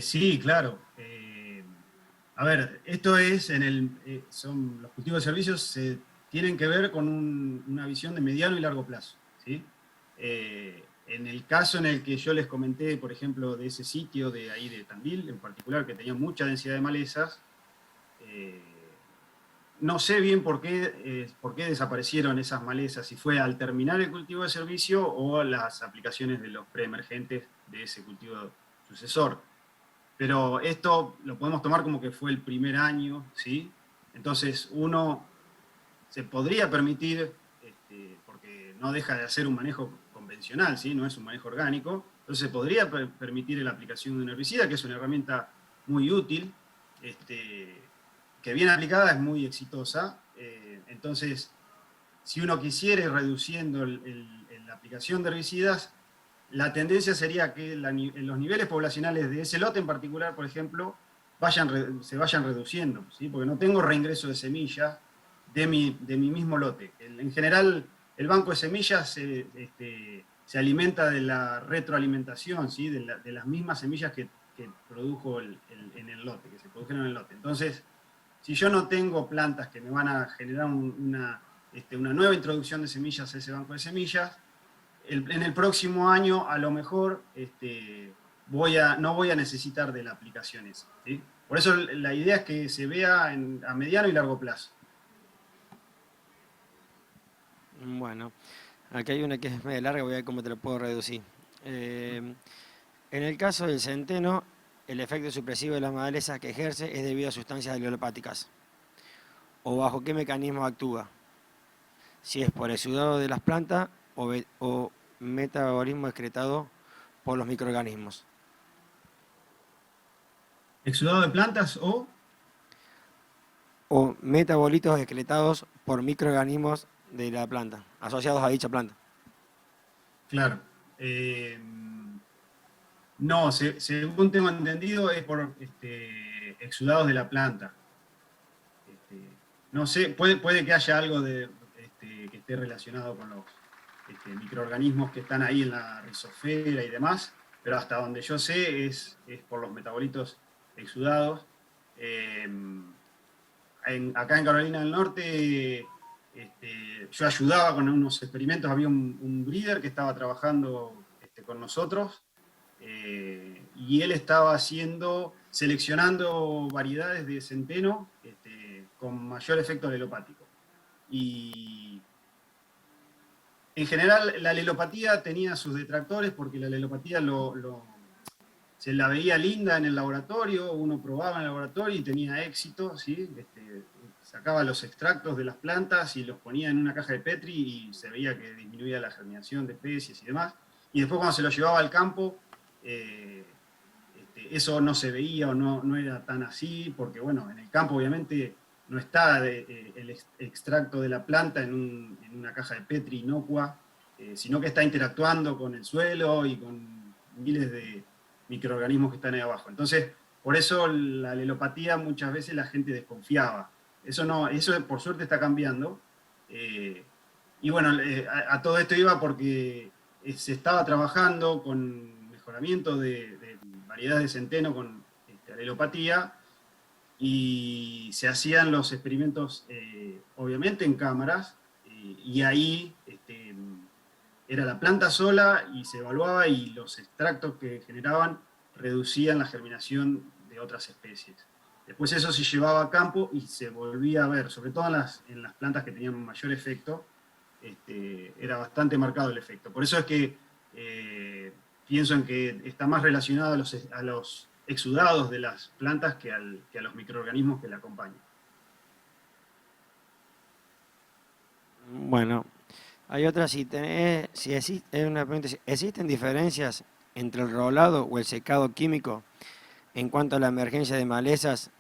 Sí, claro. A ver, esto es son los cultivos de servicios tienen que ver con una visión de mediano y largo plazo, ¿sí? En el caso en el que yo les comenté, por ejemplo, de ese sitio de ahí de Tandil, en particular, que tenía mucha densidad de malezas, no sé bien por qué desaparecieron esas malezas, si fue al terminar el cultivo de servicio o las aplicaciones de los preemergentes de ese cultivo sucesor. Pero esto lo podemos tomar como que fue el primer año, ¿sí? Entonces uno se podría permitir, porque no deja de hacer un manejo convencional, ¿sí? No es un manejo orgánico, entonces se podría permitir la aplicación de un herbicida, que es una herramienta muy útil, que bien aplicada es muy exitosa. Entonces, si uno quisiera ir reduciendo la aplicación de herbicidas, la tendencia sería que los niveles poblacionales de ese lote en particular, por ejemplo, se vayan reduciendo, ¿sí? Porque no tengo reingreso de semillas de mi mismo lote. En general, el banco de semillas se alimenta de la retroalimentación, ¿sí? De las mismas semillas que produjo en el lote, que se produjeron en el lote. Entonces, si yo no tengo plantas que me van a generar una nueva introducción de semillas a ese banco de semillas, en el próximo año a lo mejor no voy a necesitar de la aplicación esa, ¿sí? Por eso la idea es que se vea a mediano y largo plazo. Bueno, Aquí hay una que es medio larga, voy a ver cómo te la puedo reducir. En el caso del centeno, el efecto supresivo de las malezas que ejerce es debido a sustancias alveolopáticas. ¿O bajo qué mecanismo actúa? Si es por exudado de las plantas o metabolismo excretado por los microorganismos. ¿Exudado de plantas o? O metabolitos excretados por microorganismos de la planta, asociados a dicha planta. Claro. No, según tengo entendido, es por exudados de la planta. No sé, puede que haya algo que esté relacionado con los microorganismos que están ahí en la rizosfera y demás, pero hasta donde yo sé es por los metabolitos exudados. Acá en Carolina del Norte yo ayudaba con unos experimentos, había un breeder que estaba trabajando con nosotros, y él estaba seleccionando variedades de centeno con mayor efecto alelopático. Y en general la alelopatía tenía sus detractores porque la alelopatía se la veía linda en el laboratorio, uno probaba en el laboratorio y tenía éxito, ¿sí? Sacaba los extractos de las plantas y los ponía en una caja de Petri y se veía que disminuía la germinación de especies y demás. Y después cuando se lo llevaba al campo, eso no se veía o no era tan así, porque bueno, en el campo obviamente no está el extracto de la planta en una caja de Petri inocua, sino que está interactuando con el suelo y con miles de microorganismos que están ahí abajo. Entonces, por eso la alelopatía muchas veces la gente desconfiaba. Eso por suerte está cambiando. Y bueno, a todo esto iba porque se estaba trabajando con mejoramiento de variedades de centeno con alelopatía, y se hacían los experimentos obviamente en cámaras, y ahí era la planta sola y se evaluaba, y los extractos que generaban reducían la germinación de otras especies. Después eso se llevaba a campo y se volvía a ver, sobre todo en las plantas que tenían mayor efecto, era bastante marcado el efecto. Por eso es que pienso en que está más relacionado a los exudados de las plantas que a los microorganismos que la acompañan. Bueno, hay otra, si existe, una pregunta, ¿existen diferencias entre el rolado o el secado químico en cuanto a la emergencia de malezas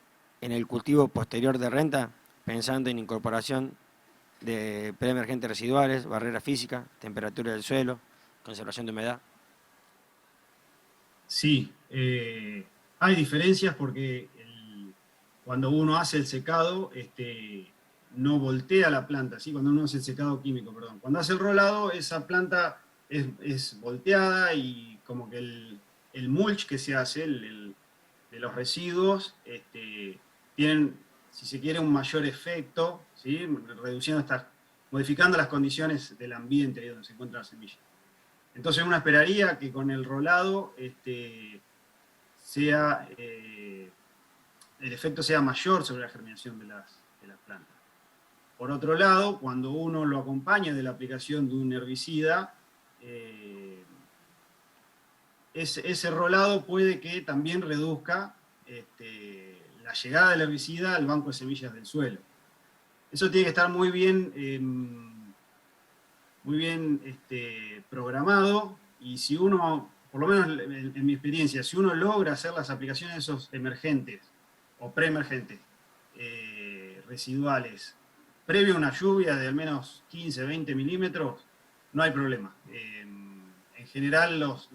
en el cultivo posterior de renta, pensando en incorporación de preemergentes residuales, barrera física, temperatura del suelo, conservación de humedad? Sí, hay diferencias porque cuando uno hace el secado, no voltea la planta, ¿sí? Cuando uno hace el secado químico, perdón. Cuando hace el rolado, esa planta es volteada, y como que el mulch que se hace, de los residuos, tienen, si se quiere, un mayor efecto, ¿sí? Modificando las condiciones del ambiente ahí donde se encuentra la semilla. Entonces uno esperaría que con el rolado el efecto sea mayor sobre la germinación de las plantas. Por otro lado, cuando uno lo acompaña de la aplicación de un herbicida, ese rolado puede que también reduzca la llegada del herbicida al banco de semillas del suelo. Eso tiene que estar muy bien programado, y si uno, por lo menos en mi experiencia, si uno logra hacer las aplicaciones de esos emergentes o preemergentes residuales previo a una lluvia de al menos 15-20 milímetros, no hay problema. En general los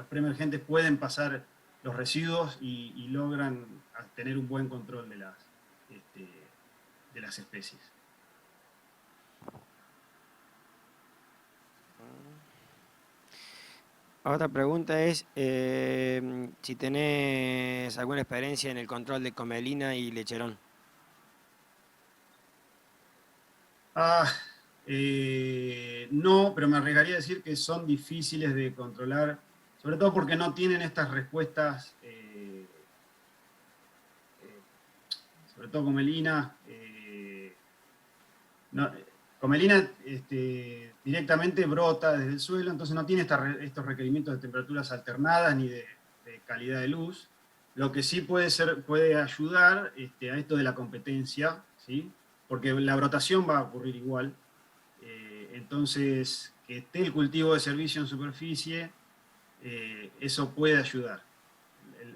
preemergentes pueden pasar los residuos y logran tener un buen control de las especies. Otra pregunta es si tenés alguna experiencia en el control de comelina y lecherón. No, pero me arriesgaría a decir que son difíciles de controlar, sobre todo porque no tienen estas respuestas, sobre todo comelina. Comelina directamente brota desde el suelo, entonces no tiene estos requerimientos de temperaturas alternadas ni de calidad de luz. Lo que sí puede ayudar a esto de la competencia, ¿sí? Porque la brotación va a ocurrir igual. Entonces, que esté el cultivo de servicio en superficie, eso puede ayudar.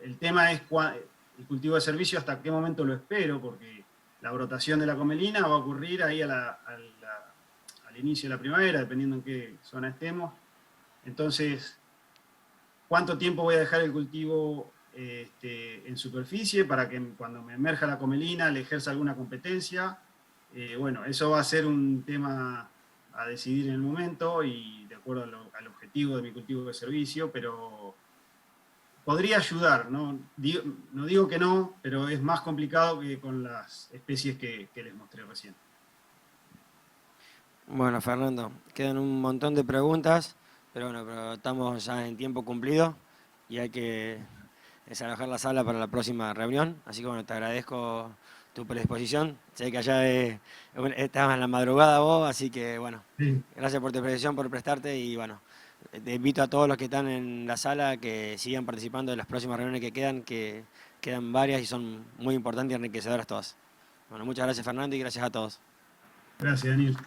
El tema es el cultivo de servicio hasta qué momento lo espero, porque la brotación de la comelina va a ocurrir ahí al inicio de la primavera, dependiendo en qué zona estemos. Entonces, ¿cuánto tiempo voy a dejar el cultivo en superficie para que cuando me emerja la comelina le ejerza alguna competencia? Bueno, eso va a ser un tema a decidir en el momento y de acuerdo al objetivo de mi cultivo de servicio, pero podría ayudar, ¿no? No digo que no, pero es más complicado que con las especies que les mostré recién. Bueno, Fernando, quedan un montón de preguntas, pero estamos ya en tiempo cumplido y hay que desalojar la sala para la próxima reunión. Así que bueno, te agradezco tu predisposición. Sé que allá estabas en la madrugada vos, así que bueno, Sí. gracias por tu predisposición, por prestarte y bueno, te invito a todos los que están en la sala que sigan participando de las próximas reuniones que quedan varias y son muy importantes y enriquecedoras todas. Bueno, muchas gracias Fernando y gracias a todos. Gracias, Daniel.